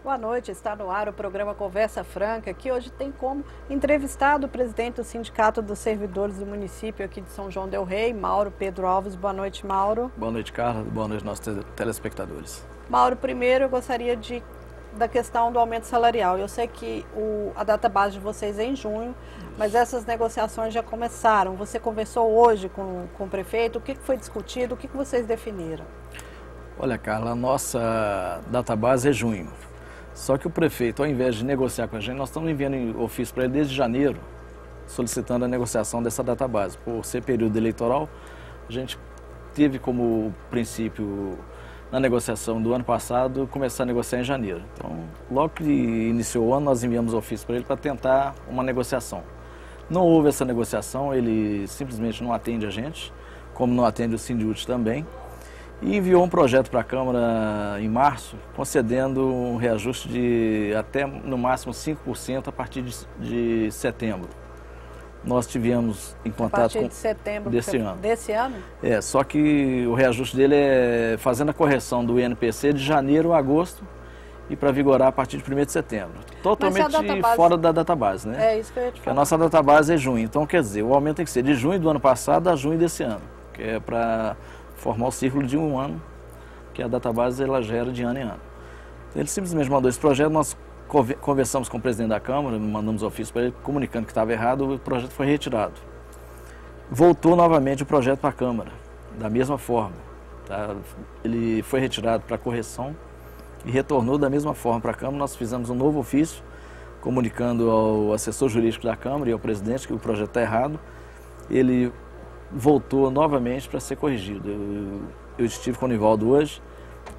Boa noite, está no ar o programa Conversa Franca, que hoje tem como entrevistado o presidente do Sindicato dos Servidores do município aqui de São João del Rei, Mauro Pedro Alves. Boa noite, Mauro. Boa noite, Carla. Boa noite, nossos telespectadores. Mauro, primeiro eu gostaria da questão do aumento salarial. Eu sei que a database de vocês é em junho, mas essas negociações já começaram. Você conversou hoje com o prefeito, o que foi discutido, o que vocês definiram? Olha, Carla, a nossa database é junho. Só que o prefeito, ao invés de negociar com a gente, nós estamos enviando ofício para ele desde janeiro, solicitando a negociação dessa database. Por ser período eleitoral, a gente teve como princípio, na negociação do ano passado, começar a negociar em janeiro. Então, logo que iniciou o ano, nós enviamos ofício para ele para tentar uma negociação. Não houve essa negociação, ele simplesmente não atende a gente, como não atende o Sindiúte também. E enviou um projeto para a Câmara em março, concedendo um reajuste de até no máximo 5% a partir de setembro. Nós tivemos em contato a partir de setembro desse ano. Desse ano? Só que o reajuste dele é fazendo a correção do INPC de janeiro a agosto e para vigorar a partir de 1º de setembro. Totalmente fora da database, né? É isso que eu ia te falar. Porque a nossa database é junho, então quer dizer, o aumento tem que ser de junho do ano passado a junho desse ano, que é para formar o círculo de um ano, que a database ela gera de ano em ano. Então, ele simplesmente mandou esse projeto, nós conversamos com o presidente da Câmara, mandamos ofício para ele comunicando que estava errado, o projeto foi retirado. Voltou novamente o projeto para a Câmara, da mesma forma. Tá? Ele foi retirado para correção e retornou da mesma forma para a Câmara. Nós fizemos um novo ofício, comunicando ao assessor jurídico da Câmara e ao presidente que o projeto está errado. Ele voltou novamente para ser corrigido. Eu estive com o Nivaldo hoje,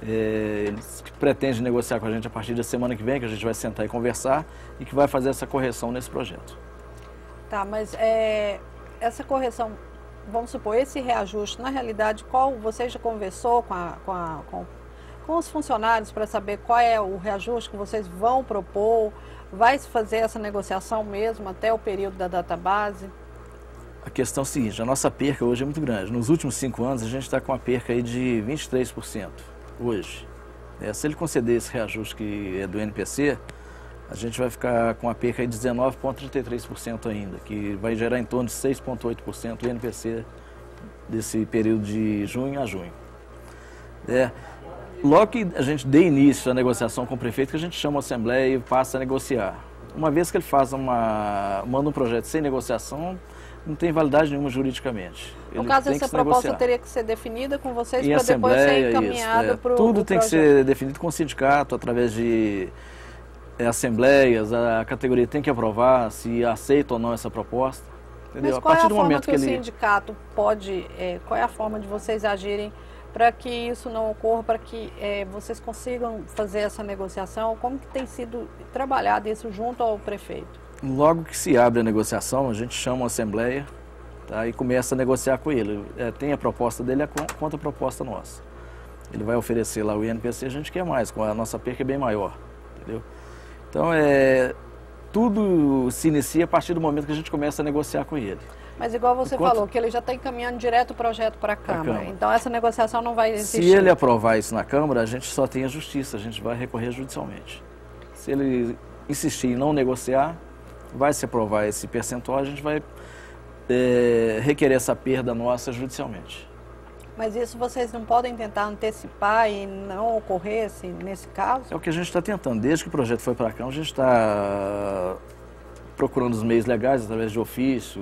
ele pretende negociar com a gente a partir da semana que vem, que a gente vai sentar e conversar e que vai fazer essa correção nesse projeto. Tá, mas essa correção, vamos supor, esse reajuste, na realidade, você já conversou com os funcionários para saber qual é o reajuste que vocês vão propor? Vai se fazer essa negociação mesmo até o período da database? A questão é a seguinte, a nossa perca hoje é muito grande. Nos últimos 5 anos, a gente está com uma perca aí de 23% hoje. Se ele conceder esse reajuste que é do INPC, a gente vai ficar com uma perca aí de 19,33% ainda, que vai gerar em torno de 6,8% do INPC desse período de junho a junho. Logo que a gente dê início à negociação com o prefeito, que a gente chama a Assembleia e passa a negociar. Uma vez que ele manda um projeto sem negociação, não tem validade nenhuma juridicamente. No caso, essa proposta teria que ser definida com vocês para depois ser encaminhada para o Tudo tem que ser definido com o sindicato, através de assembleias, a categoria tem que aprovar se aceita ou não essa proposta. Entendeu? Mas qual é a forma que o sindicato pode, qual é a forma de vocês agirem para que isso não ocorra, para que vocês consigam fazer essa negociação? Como que tem sido trabalhado isso junto ao prefeito? Logo que se abre a negociação, a gente chama a Assembleia, tá, e começa a negociar com ele. Tem a proposta dele, a contraproposta nossa. Ele vai oferecer lá o INPC, a gente quer mais, a nossa perca é bem maior. Entendeu? Então, tudo se inicia a partir do momento que a gente começa a negociar com ele. Mas igual você falou, que ele já está encaminhando direto o projeto para a Câmara. Então essa negociação não vai existir. Se ele aprovar isso na Câmara, a gente só tem a justiça, a gente vai recorrer judicialmente. Se ele insistir em não negociar, vai se aprovar esse percentual, a gente vai requerer essa perda nossa judicialmente. Mas isso vocês não podem tentar antecipar e não ocorrer nesse caso? É o que a gente está tentando. Desde que o projeto foi para a Câmara, a gente está procurando os meios legais, através de ofício,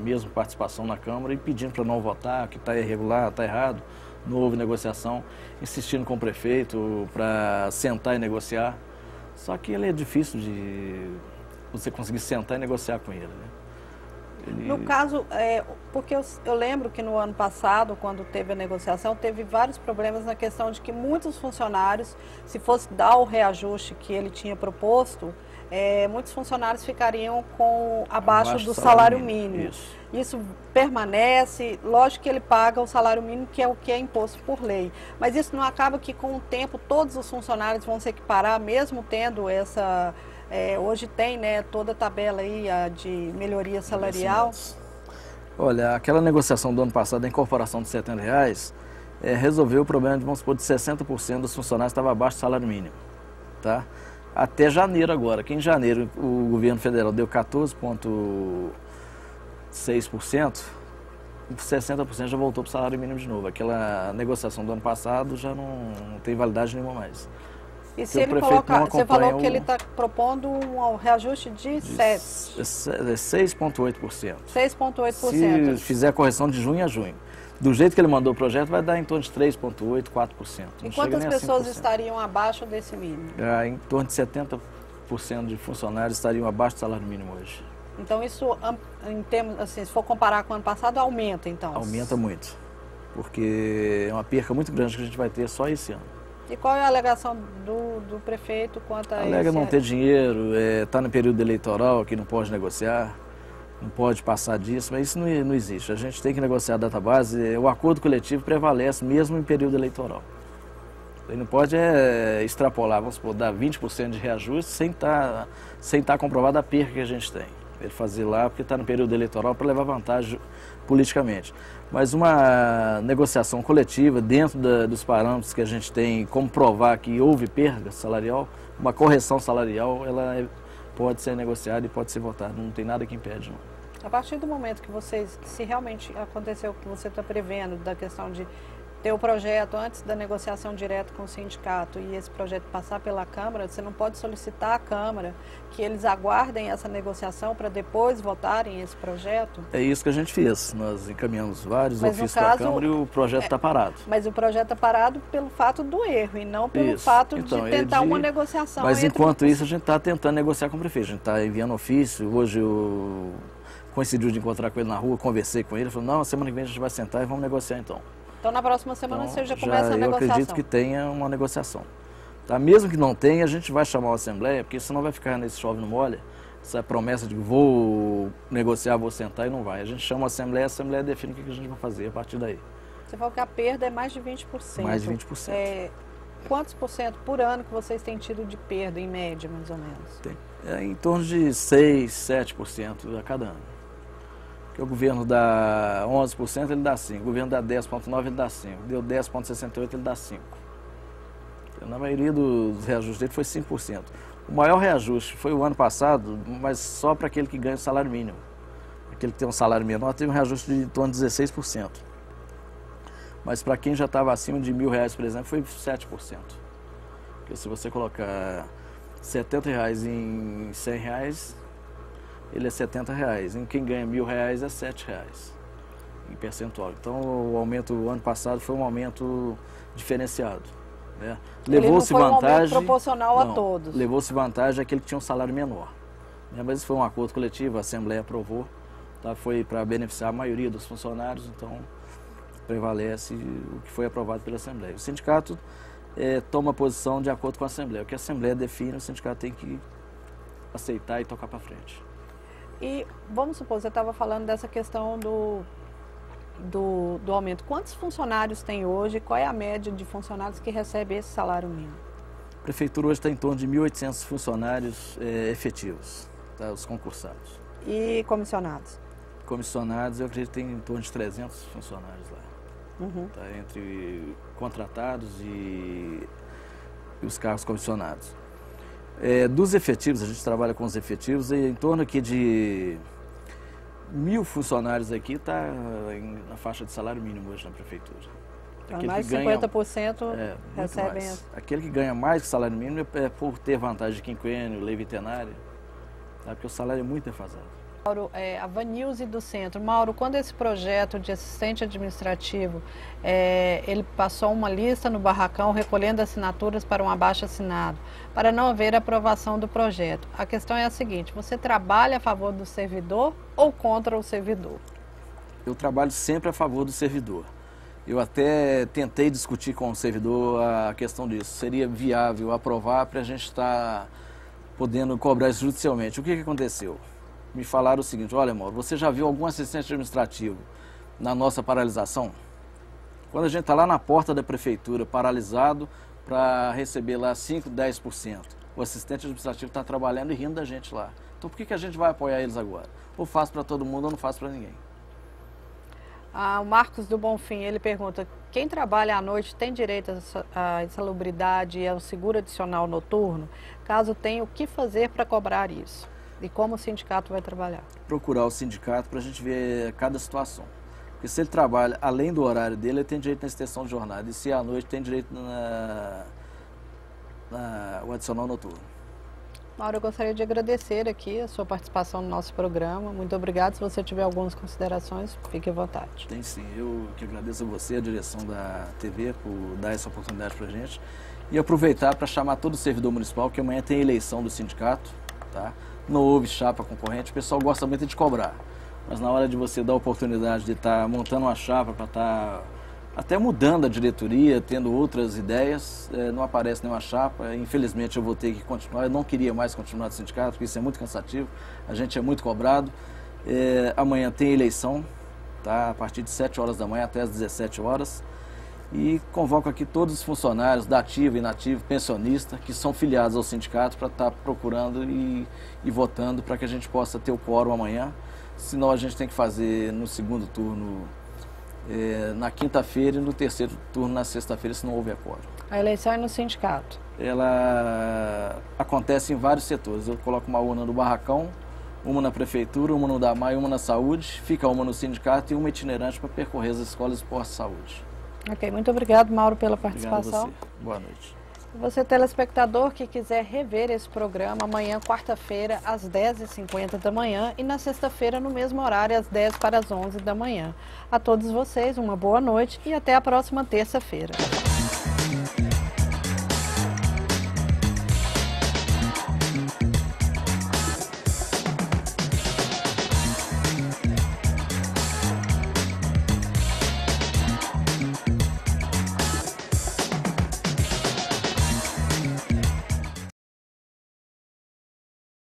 mesmo participação na Câmara, e pedindo para não votar, que está irregular, está errado, não houve negociação, insistindo com o prefeito para sentar e negociar. Só que ele é difícil de você conseguir sentar e negociar com ele, né? No caso, porque eu lembro que no ano passado, quando teve a negociação, teve vários problemas na questão de que muitos funcionários, se fosse dar o reajuste que ele tinha proposto, muitos funcionários ficariam abaixo do salário mínimo. Isso permanece, lógico que ele paga o salário mínimo, que é o que é imposto por lei. Mas isso não acaba que com o tempo todos os funcionários vão se equiparar, mesmo tendo essa... hoje tem, né, toda a tabela aí de melhoria salarial. Olha, aquela negociação do ano passado, da incorporação de R$70, resolveu o problema de, vamos supor, de 60% dos funcionários estavam abaixo do salário mínimo. Tá? até janeiro agora, que em janeiro o governo federal deu 14,6%, 60% já voltou para o salário mínimo de novo. Aquela negociação do ano passado já não tem validade nenhuma mais. E se ele colocar, você falou que ele está propondo um reajuste de 6,8%. 6,8%. Se fizer a correção de junho a junho. Do jeito que ele mandou o projeto, vai dar em torno de 3,8%, 4%. E quantas pessoas estariam abaixo desse mínimo? Em torno de 70% de funcionários estariam abaixo do salário mínimo hoje. Então isso, em termos, assim, se for comparar com o ano passado, aumenta então? Aumenta muito, porque é uma perca muito grande que a gente vai ter só esse ano. E qual é a alegação do prefeito quanto a isso? Alega não ter dinheiro, está no período eleitoral que não pode negociar, não pode passar disso, mas isso não existe. A gente tem que negociar a database, o acordo coletivo prevalece mesmo em período eleitoral. Ele não pode extrapolar, vamos supor, dar 20% de reajuste sem estar comprovada a perca que a gente tem. Ele fazer lá porque está no período eleitoral para levar vantagem politicamente. Mas uma negociação coletiva dentro dos parâmetros que a gente tem, como provar que houve perda salarial, uma correção salarial, ela pode ser negociada e pode ser votada. Não tem nada que impede, não. A partir do momento que se realmente aconteceu o que você está prevendo, da questão de ter o projeto antes da negociação direta com o sindicato e esse projeto passar pela Câmara, você não pode solicitar à Câmara que eles aguardem essa negociação para depois votarem esse projeto? É isso que a gente fez. Nós encaminhamos vários ofícios para a Câmara e o projeto está parado. Mas o projeto está parado pelo fato do erro e não pelo fato então, de tentar uma negociação. Mas enquanto isso a gente está tentando negociar com o prefeito. A gente está enviando ofício. Hoje eu coincidiu de encontrar com ele na rua, conversei com ele. Ele falou, não, semana que vem a gente vai sentar e vamos negociar então. Então, na próxima semana você já começa a negociação? Eu acredito que tenha uma negociação. Tá? Mesmo que não tenha, a gente vai chamar a Assembleia, porque senão vai ficar nesse chove não molha, essa promessa de vou negociar, vou sentar e não vai. A gente chama a Assembleia define o que a gente vai fazer a partir daí. Você falou que a perda é mais de 20%. Mais de 20%. Quantos por cento por ano que vocês têm tido de perda, em média, mais ou menos? Em torno de 6, 7% a cada ano. Porque o governo dá 11%, ele dá 5%. O governo dá 10,9%, ele dá 5%. Deu 10,68%, ele dá 5%. Na maioria dos reajustes dele foi 5%. O maior reajuste foi o ano passado, mas só para aquele que ganha o salário mínimo. Aquele que tem um salário menor teve um reajuste de em torno de 16%. Mas para quem já estava acima de R$1.000, por exemplo, foi 7%. Porque se você colocar R$70 em R$100, ele é R$70. Em quem ganha R$1.000 é R$7 em percentual. Então o aumento o ano passado foi um aumento diferenciado. Né? Levou-se vantagem. Um proporcional a todos. Levou-se vantagem aquele que tinha um salário menor. Né? Mas isso foi um acordo coletivo, a Assembleia aprovou. Tá? Foi para beneficiar a maioria dos funcionários, então prevalece o que foi aprovado pela Assembleia. O sindicato toma posição de acordo com a Assembleia. O que a Assembleia define, o sindicato tem que aceitar e tocar para frente. E vamos supor, você estava falando dessa questão do aumento. Quantos funcionários tem hoje? Qual é a média de funcionários que recebem esse salário mínimo? A Prefeitura hoje está em torno de 1.800 funcionários efetivos, tá, os concursados. E comissionados? Comissionados, eu acredito que tem em torno de 300 funcionários lá. Uhum. Tá, entre contratados e os cargos comissionados. Dos efetivos, a gente trabalha com os efetivos, e em torno aqui de 1.000 funcionários aqui está na faixa de salário mínimo hoje na Prefeitura. Mais de 50% recebem. Aquele que ganha mais que salário mínimo é por ter vantagem de quinquênio, lei veterinária, tá? Porque o salário é muito defasado. Mauro, a Vanilze do Centro. Mauro, quando esse projeto de assistente administrativo, ele passou uma lista no barracão recolhendo assinaturas para um abaixo-assinado, para não haver aprovação do projeto. A questão é a seguinte, você trabalha a favor do servidor ou contra o servidor? Eu trabalho sempre a favor do servidor. Eu até tentei discutir com o servidor a questão disso. Seria viável aprovar para a gente estar podendo cobrar isso judicialmente. O que aconteceu? Me falaram o seguinte, olha, Mauro, você já viu algum assistente administrativo na nossa paralisação? Quando a gente está lá na porta da prefeitura, paralisado, para receber lá 5%, 10%, o assistente administrativo está trabalhando e rindo da gente lá. Então por que a gente vai apoiar eles agora? Ou faz para todo mundo ou não faz para ninguém. O Marcos do Bonfim, ele pergunta, quem trabalha à noite tem direito à insalubridade e ao seguro adicional noturno? Caso tenha, o que fazer para cobrar isso? E como o sindicato vai trabalhar? Procurar o sindicato para a gente ver cada situação. Porque se ele trabalha além do horário dele, ele tem direito na extensão de jornada. E se é à noite, tem direito o adicional noturno. Mauro, eu gostaria de agradecer aqui a sua participação no nosso programa. Muito obrigado. Se você tiver algumas considerações, fique à vontade. Tem sim. Eu que agradeço a você, a direção da TV, por dar essa oportunidade para a gente. E aproveitar para chamar todo o servidor municipal, que amanhã tem eleição do sindicato, tá? Não houve chapa concorrente, o pessoal gosta muito de cobrar. Mas na hora de você dar a oportunidade de estar montando uma chapa para estar até mudando a diretoria, tendo outras ideias, não aparece nenhuma chapa. Infelizmente eu vou ter que continuar, eu não queria mais continuar no sindicato, porque isso é muito cansativo, a gente é muito cobrado. Amanhã tem eleição, tá? A partir de 7 horas da manhã até as 17 horas. E convoco aqui todos os funcionários da ativa, inativo, pensionista, que são filiados ao sindicato para estar procurando e votando para que a gente possa ter o quórum amanhã. Senão a gente tem que fazer no segundo turno na quinta-feira e no terceiro turno na sexta-feira, se não houver quórum. A eleição é no sindicato? Ela acontece em vários setores. Eu coloco uma urna no barracão, uma na prefeitura, uma no DAMAI, uma na saúde, fica uma no sindicato e uma itinerante para percorrer as escolas de esporte e saúde. Ok, muito obrigado, Mauro, pela participação. Obrigado a você. Boa noite. Você, telespectador, que quiser rever esse programa, amanhã, quarta-feira, às 10h50 da manhã e na sexta-feira, no mesmo horário, às 10 para as 11 da manhã. A todos vocês, uma boa noite e até a próxima terça-feira.